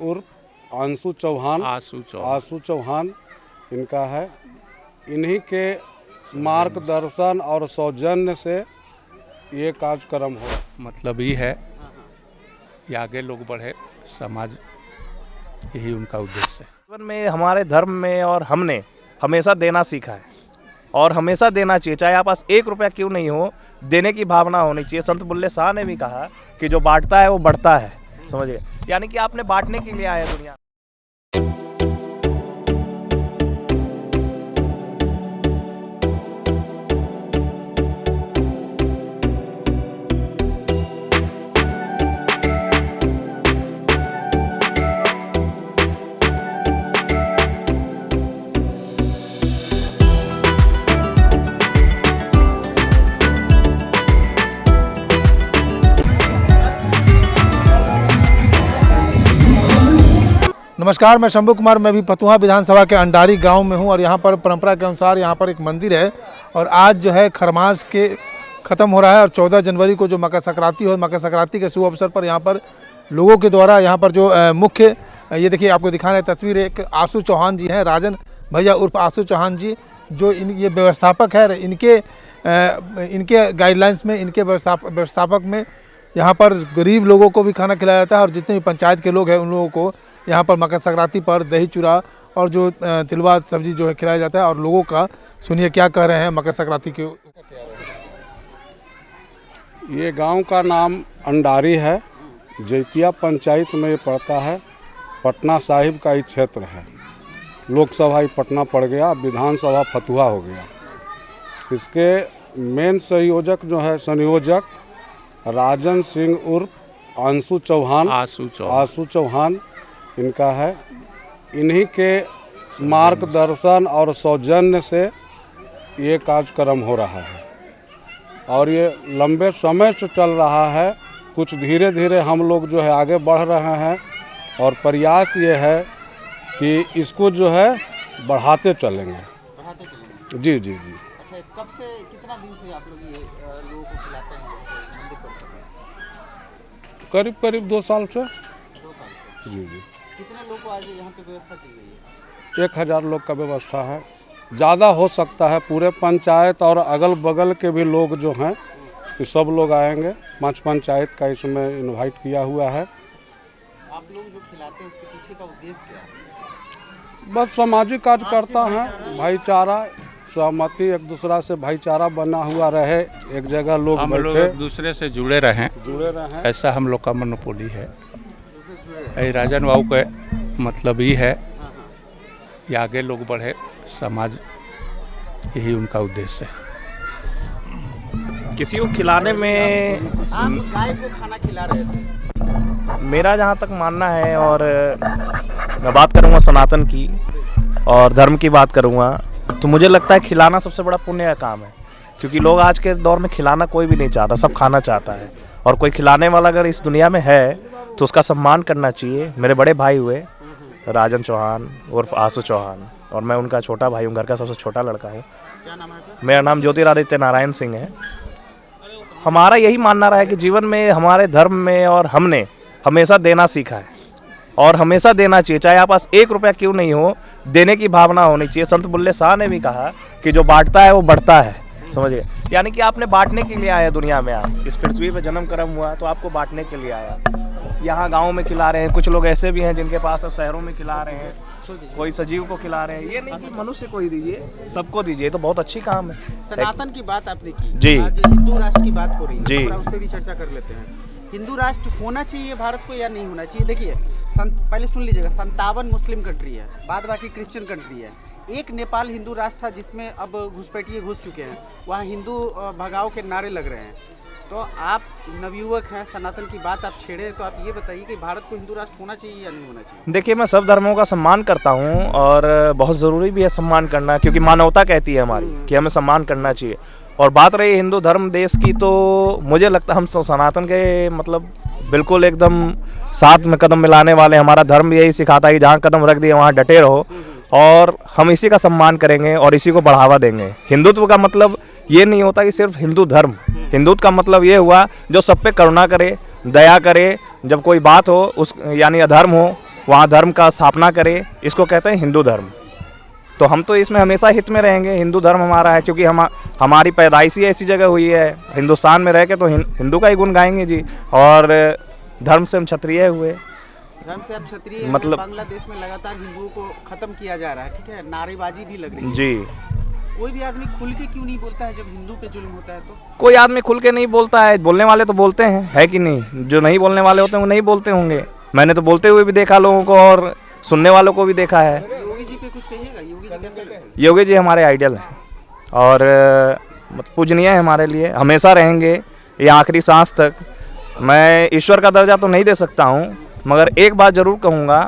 उर्फ आंसू चौहान इनका है। इन्हीं के मार्गदर्शन और सौजन्य से ये कार्यक्रम हो। मतलब ये है कि आगे लोग बढ़े, समाज, यही उनका उद्देश्य है। जीवन में हमारे धर्म में और हमने हमेशा देना सीखा है और हमेशा देना चाहिए, चाहे आप पास 1 रुपया क्यों नहीं हो, देने की भावना होनी चाहिए। संत बुल्ले शाह ने भी कहा कि जो बांटता है वो बढ़ता है, समझिए, यानी कि आपने बांटने के लिए आया दुनिया। नमस्कार, मैं शंभू कुमार। मैं भी फतुहा विधानसभा के अंडारी गांव में हूं और यहां पर परंपरा के अनुसार यहां पर एक मंदिर है और आज जो है खरमास के ख़त्म हो रहा है और 14 जनवरी को जो मकर संक्रांति हो, मकर संक्रांति के शुभ अवसर पर यहां पर लोगों के द्वारा यहां पर जो मुख्य, ये देखिए आपको दिखा रहे तस्वीर, एक आंसू चौहान जी हैं, राजन भैया उर्फ आंसू चौहान जी, जो ये व्यवस्थापक है। इनके गाइडलाइंस में, इनके व्यवस्थापक में यहाँ पर गरीब लोगों को भी खाना खिलाया जाता है और जितने भी पंचायत के लोग हैं उन लोगों को यहाँ पर मकर संक्रांति पर दही चूड़ा और जो तिलवा सब्जी जो है खिलाया जाता है। और लोगों का सुनिए क्या कह रहे हैं मकर संक्रांति के। ये गांव का नाम अंडारी है, जैतिया पंचायत में ये पड़ता है। पटना साहिब का ही क्षेत्र है। लोकसभा ही पटना पड़ गया, विधानसभा फतुहा हो गया। इसके मेन संयोजक जो है, संयोजक राजन सिंह उर्फ आंसू चौहान इनका है। इन्हीं के मार्गदर्शन और सौजन्य से ये कार्यक्रम हो रहा है और ये लंबे समय से चल रहा है। कुछ धीरे धीरे हम लोग जो है आगे बढ़ रहे हैं और प्रयास ये है कि इसको जो है बढ़ाते चलेंगे। जी जी जी। अच्छा, कब से, कितना दिन से आप लोग ये लोगों को खिलाते हैं मंदिर परिसर में? करीब 2 साल से। 2 साल से। जी जी। कितने लोग को आज यहाँ पे व्यवस्था की गई है? 1000 लोग का व्यवस्था है, ज़्यादा हो सकता है। पूरे पंचायत और अगल बगल के भी लोग जो हैं ये सब लोग आएंगे। 5 पंचायत का इसमें इनवाइट किया हुआ है। आप लोग जो खिलाते हैं उसके पीछे का उद्देश्य क्या है? बस सामाजिक कार्य करता है, भाईचारा, सहमति, एक दूसरा से भाईचारा बना हुआ रहे, एक जगह लोग एक दूसरे से जुड़े रहें, ऐसा हम लोग का मनोपोली है। राजन बाबू का मतलब ये है कि आगे लोग बढ़े, समाज, यही उनका उद्देश्य है। किसी को खिलाने में आप गाय को खाना खिला रहे थे, मेरा जहाँ तक मानना है, और मैं बात करूँगा सनातन की और धर्म की बात करूँगा, तो मुझे लगता है खिलाना सबसे बड़ा पुण्य का काम है। क्योंकि लोग आज के दौर में खिलाना कोई भी नहीं चाहता, सब खाना चाहता है। और कोई खिलाने वाला अगर इस दुनिया में है तो उसका सम्मान करना चाहिए। मेरे बड़े भाई हुए राजन चौहान उर्फ आंसू चौहान और मैं उनका छोटा भाई हूँ, घर का सबसे छोटा लड़का हूँ। क्या नाम है? मेरा नाम ज्योतिरादित्य नारायण सिंह है। हमारा यही मानना रहा है कि जीवन में हमारे धर्म में और हमने हमेशा देना सीखा है और हमेशा देना चाहिए, चाहे आप पास 1 रुपया क्यों नहीं हो, देने की भावना होनी चाहिए। संत बुल्ले शाह ने भी कहा कि जो बांटता है वो बढ़ता है, समझिए, यानी कि आपने बांटने के लिए आया दुनिया में। आप इस पृथ्वी पे जन्म कर्म हुआ तो आपको बांटने के लिए आया। यहाँ गाँव में खिला रहे हैं, कुछ लोग ऐसे भी हैं जिनके पास शहरों में खिला रहे हैं, कोई सजीव को खिला रहे हैं। ये नहीं कि मनुष्य को ही दीजिए, सबको दीजिए, तो बहुत अच्छी काम है। सनातन की बात आपने की जी, आज हिंदू राष्ट्र की बात हो रही है, जी, उस पर भी चर्चा कर लेते हैं। हिंदू राष्ट्र होना चाहिए भारत को या नहीं होना चाहिए? देखिए, पहले सुन लीजिएगा, 57 मुस्लिम कंट्री है, बाद बाकी क्रिश्चियन कंट्री है। एक नेपाल हिंदू राष्ट्र था जिसमें अब घुसपैठिए घुस चुके हैं, वहाँ हिंदू भगाओ के नारे लग रहे हैं। तो आप नवयुवक हैं, सनातन की बात आप छेड़े, तो आप ये बताइए कि भारत को हिंदू राष्ट्र होना चाहिए या नहीं होना चाहिए? देखिए, मैं सब धर्मों का सम्मान करता हूँ और बहुत ज़रूरी भी है सम्मान करना, क्योंकि मानवता कहती है हमारी कि हमें सम्मान करना चाहिए। और बात रही हिंदू धर्म देश की, तो मुझे लगता है हम सनातन के मतलब बिल्कुल एकदम साथ में कदम मिलाने वाले। हमारा धर्म यही सिखाता है कि जहाँ कदम रख दिए वहाँ डटे रहो और हम इसी का सम्मान करेंगे और इसी को बढ़ावा देंगे। हिंदुत्व का मतलब ये नहीं होता कि सिर्फ हिंदू धर्म, हिंदुत्व का मतलब ये हुआ जो सब पे करुणा करे, दया करे, जब कोई बात हो उस यानी अधर्म हो वहाँ धर्म का स्थापना करे, इसको कहते हैं हिंदू धर्म। तो हम तो इसमें हमेशा हित में रहेंगे। हिंदू धर्म हमारा है, क्योंकि हमारी पैदाइश ही ऐसी जगह हुई है। हिंदुस्तान में रह के तो हिंदू का ही गुण गाएंगे जी। और धर्म से हम क्षत्रिय हुए। धर्म से अब क्षत्रिय मतलब बांग्लादेश में लगातार हिंदुओं को खत्म किया जा रहा है, ठीक है, नारेबाजी भी लग रही है जी। कोई भी आदमी खुल के क्यों नहीं बोलता है जब हिंदू पे जुल्म होता है? तो कोई आदमी खुल के नहीं बोलता है, बोलने वाले तो बोलते हैं, है कि नहीं? जो नहीं बोलने वाले होते हैं वो नहीं बोलते होंगे। मैंने तो बोलते हुए भी देखा लोगों को, और सुनने वालों को भी देखा है। योगी जी पे कुछ कहिएगा, योगी जी कैसे लगते हैं? योगी जी हमारे आइडल हैं और पूजनीय है हमारे लिए, हमेशा रहेंगे ये आखिरी सांस तक। मैं ईश्वर का दर्जा तो नहीं दे सकता हूँ, मगर एक बात ज़रूर कहूँगा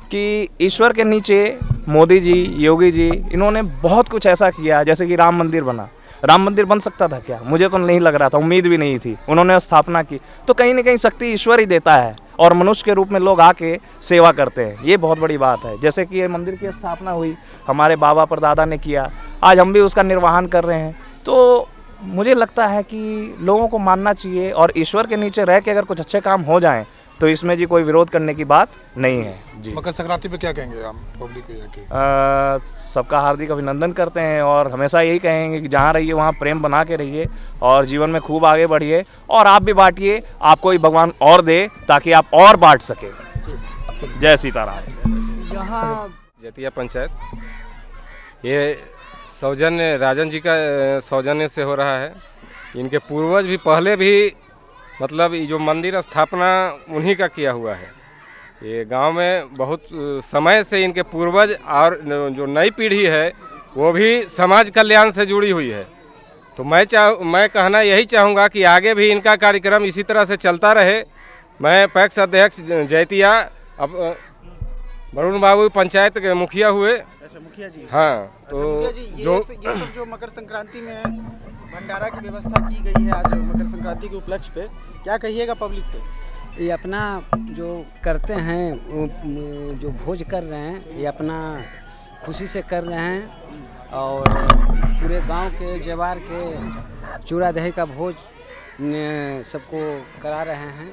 कि ईश्वर के नीचे मोदी जी, योगी जी, इन्होंने बहुत कुछ ऐसा किया। जैसे कि राम मंदिर बना, राम मंदिर बन सकता था क्या? मुझे तो नहीं लग रहा था, उम्मीद भी नहीं थी। उन्होंने स्थापना की, तो कहीं ना कहीं शक्ति ईश्वर ही देता है और मनुष्य के रूप में लोग आके सेवा करते हैं, ये बहुत बड़ी बात है। जैसे कि ये मंदिर की स्थापना हुई, हमारे बाबा परदादा ने किया, आज हम भी उसका निर्वहन कर रहे हैं। तो मुझे लगता है कि लोगों को मानना चाहिए, और ईश्वर के नीचे रह के अगर कुछ अच्छे काम हो जाएं तो इसमें जी कोई विरोध करने की बात नहीं है जी। मकर संक्रांति पे क्या कहेंगे आप पब्लिक को जाके? सबका हार्दिक अभिनंदन करते हैं, और हमेशा यही कहेंगे कि जहाँ रहिए वहाँ प्रेम बना के रहिए, और जीवन में खूब आगे बढ़िए, और आप भी बांटिए, आपको ही भगवान और दे ताकि आप और बांट सके। जय सीताराम। यहाँ जैतिया पंचायत, ये सौजन्य राजन जी का सौजन्य से हो रहा है। इनके पूर्वज भी पहले भी मतलब ये जो मंदिर स्थापना उन्हीं का किया हुआ है। ये गांव में बहुत समय से इनके पूर्वज, और जो नई पीढ़ी है वो भी समाज कल्याण से जुड़ी हुई है। तो मैं कहना यही चाहूँगा कि आगे भी इनका कार्यक्रम इसी तरह से चलता रहे। मैं पैक्स अध्यक्ष जैतिया, अब वरुण बाबू पंचायत के मुखिया हुए। अच्छा, मुखिया जी। हाँ, अच्छा, तो मुखिया जी, ये सब जो मकर संक्रांति में भंडारा की व्यवस्था की गई है आज मकर संक्रांति के उपलक्ष्य पे, क्या कहिएगा पब्लिक से? ये अपना जो करते हैं, जो भोज कर रहे हैं, ये अपना खुशी से कर रहे हैं, और पूरे गांव के जवार के चूड़ा दही का भोज सबको करा रहे हैं।